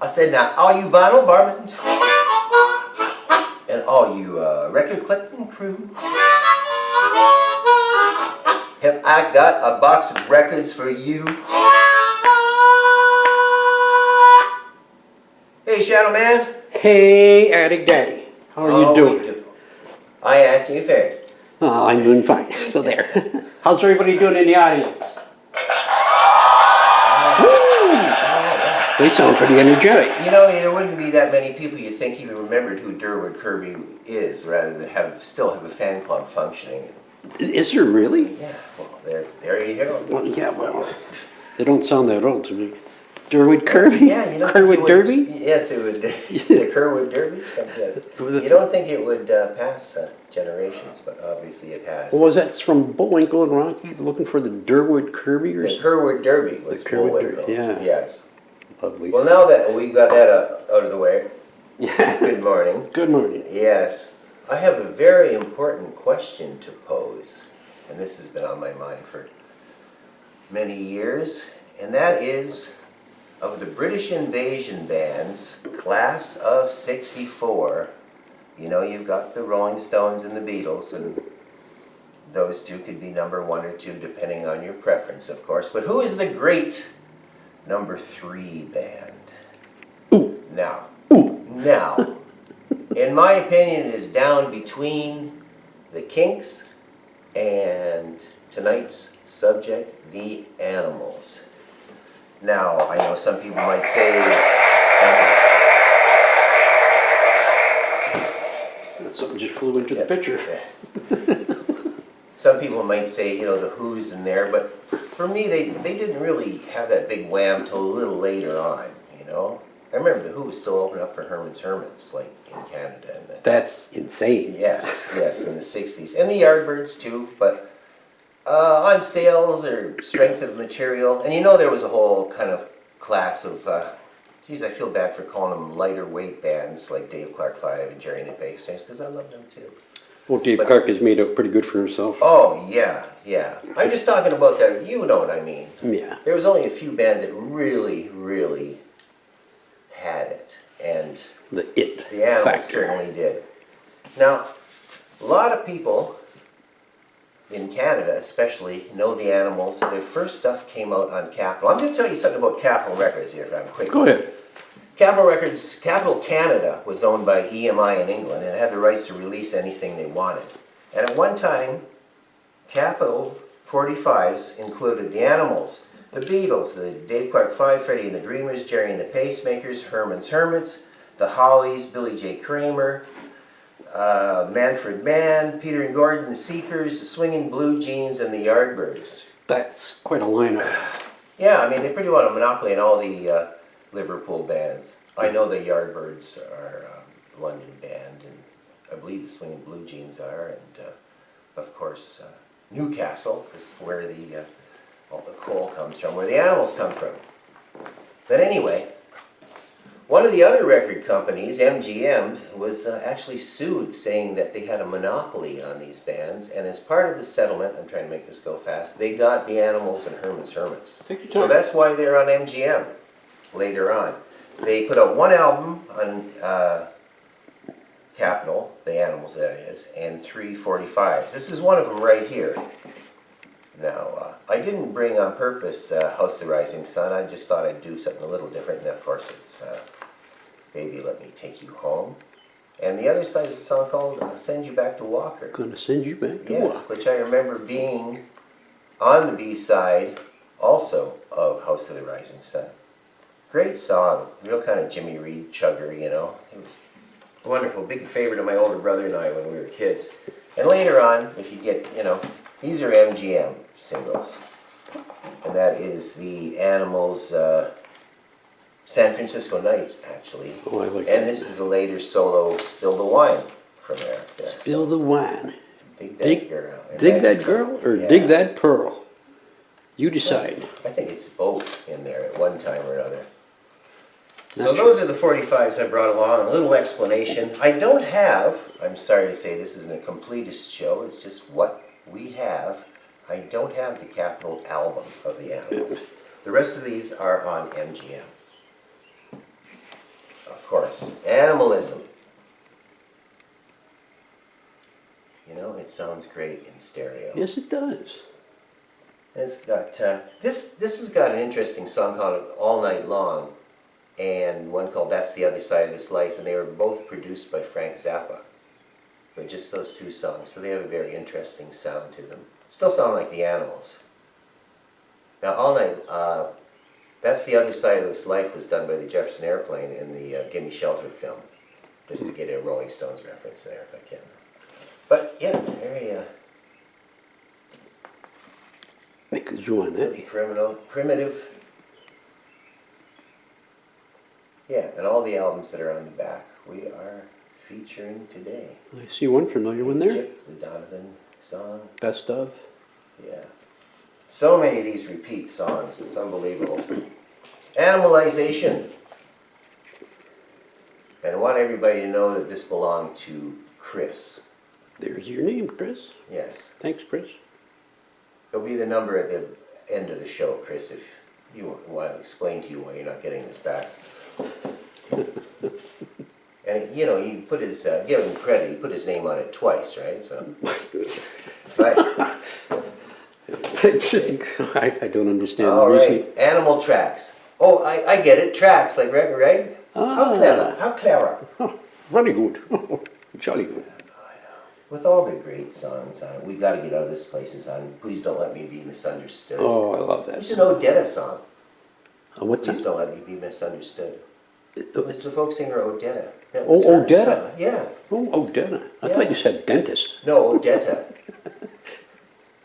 I said, now, all you vinyl varmints and all you record collecting crew, have I got a box of records for you? Hey, Shadow Man. Hey, Attic Daddy. How are you doing? I asked you first. Oh, I'm doing fine. So there. How's everybody doing in the audience? They sound pretty energetic. You know, there wouldn't be that many people you think even remembered who Durwood Kirby is, rather than still have a fan club functioning. Is there really? Yeah, well, there you go. Well, yeah, well, they don't sound that old to me. Durwood Kirby? Yeah, you don't Kerwood Derby? Yes, it would. The Kerwood Derby? Yes. You don't think it would pass generations, but obviously it has. Well, was that from Bullwinkle and Rocky looking for the Durwood Kirby? Or the Kerwood Derby was Bullwinkle. Yeah. Yes. Lovely. Well, now that we got that out of the way, good morning. Good morning. Yes. I have a very important question to pose, and this has been on my mind for many years, and that is, of the British invasion bands, class of '64, you know, you've got the Rolling Stones and the Beatles, and those two could be number 1 or 2 depending on your preference, of course, but who is the great number 3 band? Ooh. Now, Ooh. now, in my opinion, it is down between the Kinks and tonight's subject, the Animals. Now, I know some people might say, Something just flew into the picture. Some people might say, you know, the Who's in there, but for me, they didn't really have that big wham till a little later on, you know? I remember the Who was still opening up for Herman's Hermits, like in Canada. And That's insane. yes, in the 60s. And the Yardbirds too, but on sales or strength of material. And you know there was a whole kind of class of, geez, I feel bad for calling them lighter weight bands like Dave Clark 5 and Jerry and the Pacemakers, because I love them too. Well, Dave Clark has made out pretty good for himself. Oh, yeah. I'm just talking about that, you know what I mean. Yeah. There was only a few bands that really, really had it. And the Animals factor certainly did. Now, a lot of people in Canada especially know the Animals. Their first stuff came out on Capitol. I'm going to tell you something about Capitol Records here if I'm quick. Go ahead. Capitol Records, Capitol Canada was owned by EMI in England and it had the rights to release anything they wanted. And at one time, Capitol 45s included the Animals, the Beatles, the Dave Clark 5, Freddie and the Dreamers, Jerry and the Pacemakers, Herman's Hermits, the Hollies, Billy J. Kramer, Manfred Mann, Peter and Gordon, the Seekers, the Swinging Blue Jeans, and the Yardbirds. That's quite a lineup. Yeah, I mean, they pretty well have a monopoly on all the Liverpool bands. I know the Yardbirds are a London band, and I believe the Swinging Blue Jeans are, and of course Newcastle is where all the coal comes from, where the Animals come from. But anyway, one of the other record companies, MGM, was actually sued, saying that they had a monopoly on these bands, and as part of the settlement, I'm trying to make this go fast, they got the Animals and Herman's Hermits. Take your time. So that's why they're on MGM later on. They put out one album on Capitol, the Animals that is, and 3 45s. This is one of them right here. Now, I didn't bring on purpose House of the Rising Sun. I just thought I'd do something a little different, and of course it's Baby Let Me Take You Home. And the other side is a song called Send You Back to Walker. Gonna send you back to Yes, Walker. which I remember being on the B-side also of House of the Rising Sun. Great song, real kind of Jimmy Reed chugger, you know. It was wonderful, big favorite of my older brother and I when we were kids. And later on, if you get, you know, these are MGM singles. And that is the Animals' San Francisco Nights, actually. Oh, I like and that. this is the later solo Spill the Wine from there. Spill the wine. Dig that girl. Dig that girl or Yeah. dig that pearl? You decide. I think it's both in there at one time or another. Not So sure. those are the 45s I brought along, a little explanation. I don't have, I'm sorry to say this isn't a completist show, it's just what we have. I don't have the Capitol album of the Animals. The rest of these are on MGM. course. Animalism. You know, it sounds great in stereo. Yes, it does. It's got this has got an interesting song called All Night Long, and one called That's the Other Side of This Life, and they were both produced by Frank Zappa. But just those two songs, so they have a very interesting sound to them. Still sound like the Animals. Now, All Night, That's the Other Side of This Life was done by the Jefferson Airplane in the Gimme Shelter film, just to get a Rolling Stones reference there if I can. But yeah, very I could join that. primitive. Yeah, and all the albums that are on the back we are featuring today. I see one familiar one there. Chip, the Donovan song. Best of. Yeah. So many of these repeat songs, it's unbelievable. Animalization. And I want everybody to know that this belonged to Chris. There's your name, Chris. Yes. Thanks, Chris. There'll be the number at the end of the show, Chris, if you want to explain to you why you're not getting this back. And you know, he put his, give him credit, he put his name on it twice, right? So, but, It's just, I don't understand all the right, reason. animal tracks. Oh, I get it, tracks, like record, right? Ah. How clever, how clever. Oh, very good. Jolly good. With all the great songs on it, we got to get other places on. Please Don't Let Me Be Misunderstood. Oh, I love that. It's an Odetta song. What's Please that? Don't Let Me Be Misunderstood. It's the folk singer Odetta. That Oh, her Odetta. song. Yeah. Oh, Odetta. I Yeah. thought you said dentist. No, Odetta.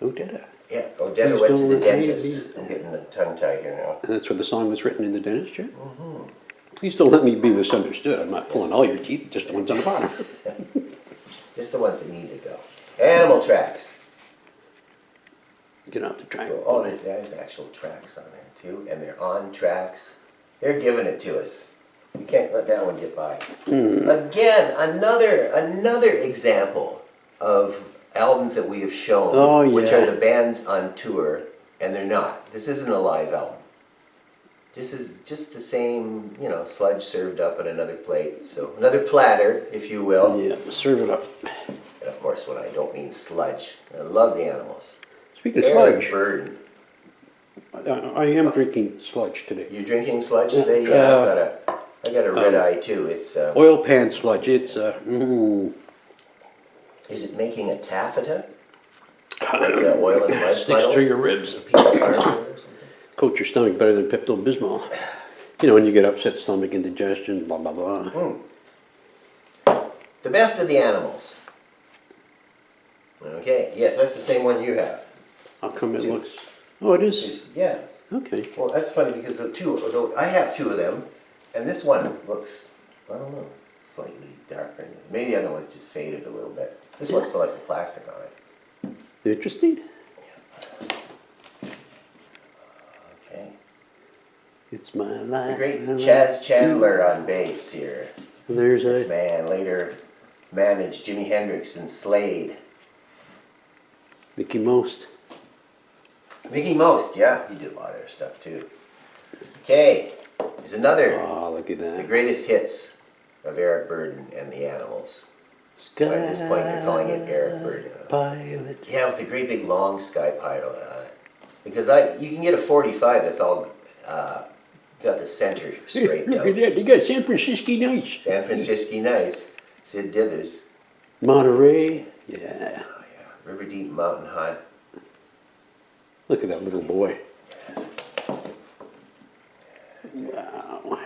Odetta. Yeah, Odetta Please went to don't the let me dentist. be- I'm getting a tongue tie here now. And that's where the song was written in the dentist chair? Please don't let me be misunderstood. I'm not pulling all your teeth, just the ones on the bottom. Just the ones that need to go. Animal tracks. Get off the track. Oh, there's actual tracks on there too, and they're on tracks. They're giving it to us. We can't let that one get by. Again, another example of albums that we have shown, Oh, which yeah. are the bands on tour, and they're not. This isn't a live album. This is just the same, you know, sludge served up on another plate. So another platter, if you will. Yeah, serve it up. And of course, when I don't mean sludge, I love the Animals. Speaking of Eric sludge, Burden. I am drinking sludge today. You drinking sludge today? Yeah, I got a red eye too. It's Oil pan sludge. It's, is it making a taffeta? Like oil and mud sticks puddle? through your ribs. A piece of parchment or something? Coats your stomach better than Pepto-Bismol. You know, when you get upset stomach, indigestion, blah, blah, blah. The Best of the Animals. Okay, yes, that's the same one you have. How come it Two. looks... Oh, it is? Yeah. Okay. Well, that's funny because I have two of them, and this one looks, I don't know, slightly darker. Maybe the other one's just faded a little bit. This one still has the plastic on it. Interesting. Okay. It's my life. The great Chaz Chandler on bass here. There's This a... man later managed Jimi Hendrix and Slade. Mickey Most. Mickey Most, yeah, he did a lot of their stuff too. Okay, there's another, Oh, look at the that. greatest hits of Eric Burden and the Animals. Sky At this point, they're calling it Eric Burden. Pilot. Yeah, with the great big long sky pilot on it. Because you can get a 45 that's all got the center straight Look at out. that. They got San Francisco Nights. San Francisco Nice, Sid Dithers. Monterey. Yeah. Oh yeah, River Deep Mountain High. Look at that little boy. Yes. Wow.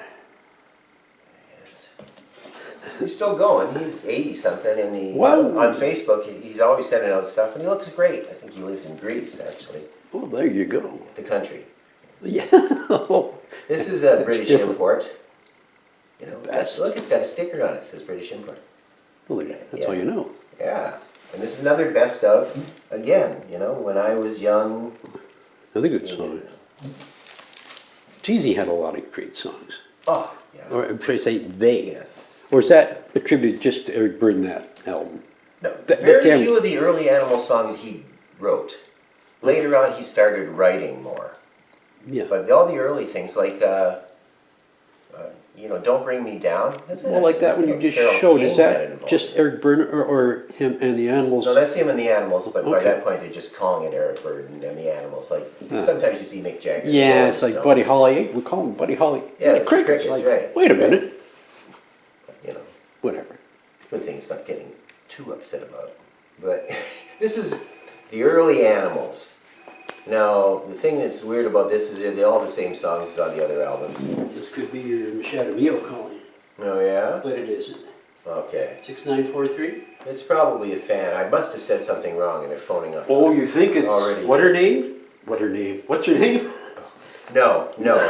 Yes. He's still going. He's 80 something, and Wow. on Facebook he's always sending out stuff, and he looks great. I think he lives in Greece, actually, Oh, there you go. the country. Yeah. This is a British different. import. You know, Best. look, it's got a sticker on it. It says British import. Well, that's all you know. Yeah, and this is another best of. Again, you know, when I was young. Another good song. Jeezy had a lot of great songs. Oh, yeah. Or should I say they? Yes. Or is that attributed just to Eric Burden, that album? No, That's very him. few of the early Animal songs he wrote. Later on, he started writing more. Yeah. But all the early things, like you know, Don't Bring Me Down. Well, like that one you just Carole showed, King is had it that involved just in it. Eric Burdon or him and the Animals? No, that's him and the Animals, but by Okay. that point they're just calling it Eric Burdon and the Animals. Like sometimes you see Mick Jagger. and the Yeah, Rolling it's like Stones. Buddy Holly. We call him Buddy Holly. Yeah, the it's Crickets. Crickets, Like, right. wait a Right. minute. You know, Whatever. good thing it's not getting too upset about it. But this is the early Animals. Now, the thing that's weird about this is they're all the same songs as on the other albums. This could be your Shadow Mio calling, Oh, yeah? but it isn't. Okay. 6943? It's probably a fan. I must have said something wrong and they're phoning up. Oh, you think it's Already. what her name? What her name? What's her name? No, don't,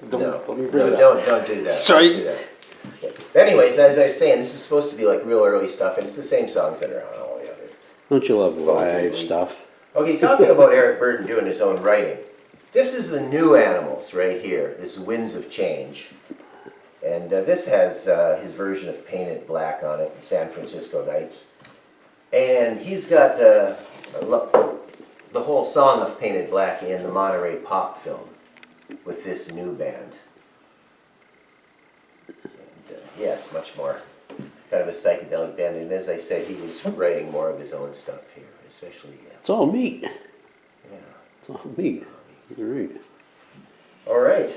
Don't do that. Sorry. Don't do that. Yeah. Anyways, as I was saying, this is supposed to be like real early stuff, and it's the same songs that are on all the other. Don't you love live Relatively. stuff? Okay, talking about Eric Burdon doing his own writing. This is the new Animals right here, this Winds of Change. And this has his version of Painted Black on it, San Francisco Nights. And he's got the whole song of Painted Black in the Monterey Pop film with this new band. And, yes, much more. Kind of a psychedelic band. And as I said, he was writing more of his own stuff here, especially. It's all meat. Yeah. It's all meat. All right. All right.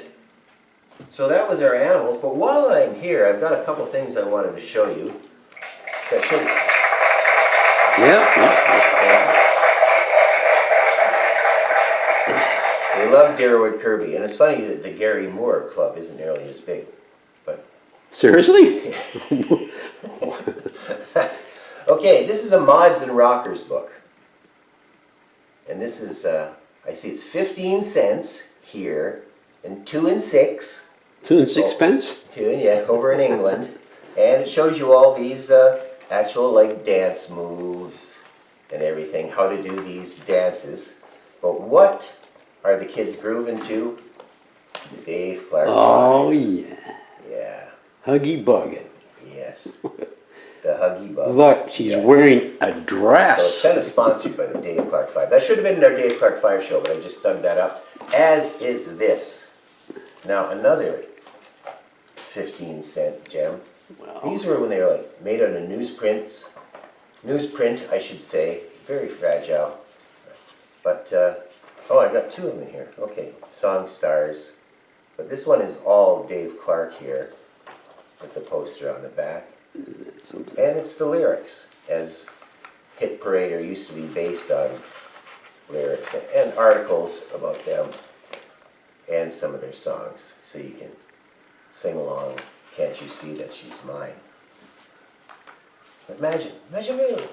So that was our Animals. But while I'm here, I've got a couple things I wanted to show you. That should. They love Darwood Kirby, and it's funny that the Gary Moore Club isn't nearly as big. But Seriously? okay, this is a Mods and Rockers book. And this is, I see it's 15 cents here, and 2 and 6. 2 and 6 pence? 2, yeah, over in England. And it shows you all these actual, like, dance moves and everything, how to do these dances. But what are the kids grooving to? The Dave Clark Oh, Five. yeah. Yeah, Huggy Bug. yes. The Huggy Bug. Look, she's Yes. wearing a So it's dress. kind of sponsored by the Dave Clark 5. That should have been in our Dave Clark 5 show, but I just dug that up. As is this. Now another 15-cent gem. Well, These were when they were like made out of newsprint, I should say. Very fragile. But, oh, I got 2 of them in here. Okay, Song Stars. But this one is all Dave Clark here with the poster on the back. something. And it's the lyrics, as Hit Parader used to be based on lyrics and articles about them and some of their songs. So you can sing along, Can't You See That She's Mine? Imagine really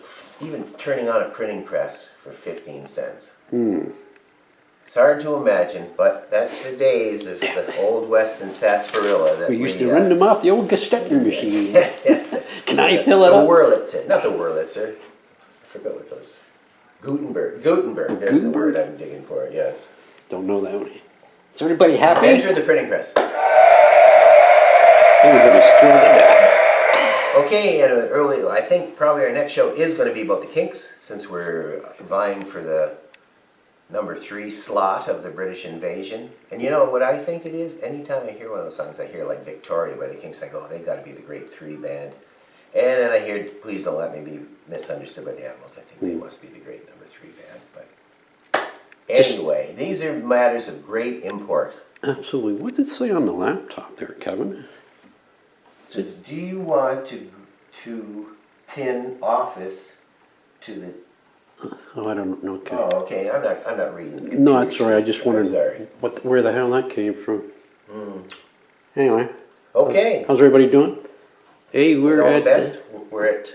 even turning on a printing press for 15 cents. It's hard to imagine, but that's the days of the Old West and sarsaparilla that We used to run them off the old Gestetner machine. Yes. Can I fill it The up? Wurlitzer, not the Wurlitzer. I forgot what those. Gutenberg. There's the word I'm digging for. Yes. Don't know that one. Is everybody happy? Enter the printing press. Everybody's thrilled to death. Okay, and early. I think probably our next show is going to be about the Kinks, since we're vying for the number 3 slot of the British Invasion. And you know what I think it is? Anytime I hear one of those songs, I hear like Victoria by the Kinks, I go, oh, they've got to be the great 3 band. And then I hear Please Don't Let Me Be Misunderstood by the Animals. I think they must be the great number 3 band. But anyway, these are matters of great import. Absolutely. What did it say on the laptop there, Kevin? It says, do you want to pin office to the... Oh, I don't know. Okay. Oh, okay, I'm not reading. No, that's all right. I just wondered Sorry. where the hell that came from. Anyway. Okay. How's everybody doing? Hey, we're All the at best. We're at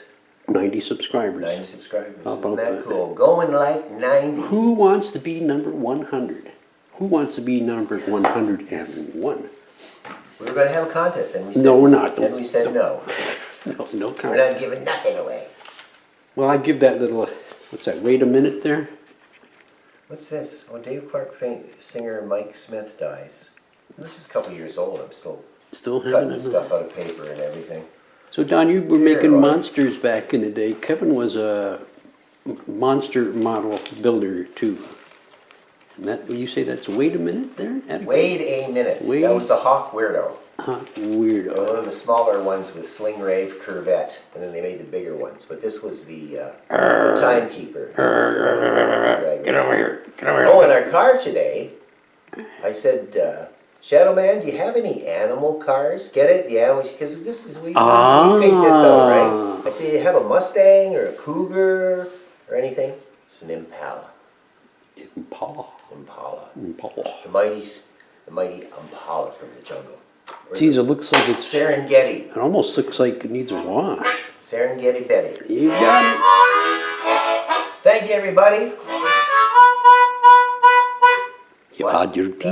90 subscribers. 90 subscribers. How Isn't about that that? cool? Going like 90. Who wants to be number 100? Who wants to be number 101? We were going to have a contest, and we said No, we're not. And we said no. No We're comment. not giving nothing away. Well, I give that little, what's that, wait a minute there? What's this? Oh, Dave Clark singer Mike Smith dies. This is a couple years old. I'm still Still cutting having the it. stuff out of paper and everything. So Don, you were Here, making Ron. monsters back in the day. Kevin was a monster model builder too. And that, when you say that's wait a minute there? Wait a minute. Wait. That was the Hawk Weirdo. Weirdo. One of the smaller ones with Sling Rave Corvette, and then they made the bigger ones. But this was the Timekeeper. Get over here. Get over here. Oh, in our car today, I said, Shadow Man, do you have any animal cars? Get it? The animals, because this is we think this out, right? I say, you have a Mustang or a Cougar or anything? It's an Impala. Impala. Impala. Impala. The mighty Impala from the jungle. Geez, it looks like it's. Serengeti. It almost looks like it needs a wash. Serengeti Betty. You got it. Thank you, everybody. You had your tea.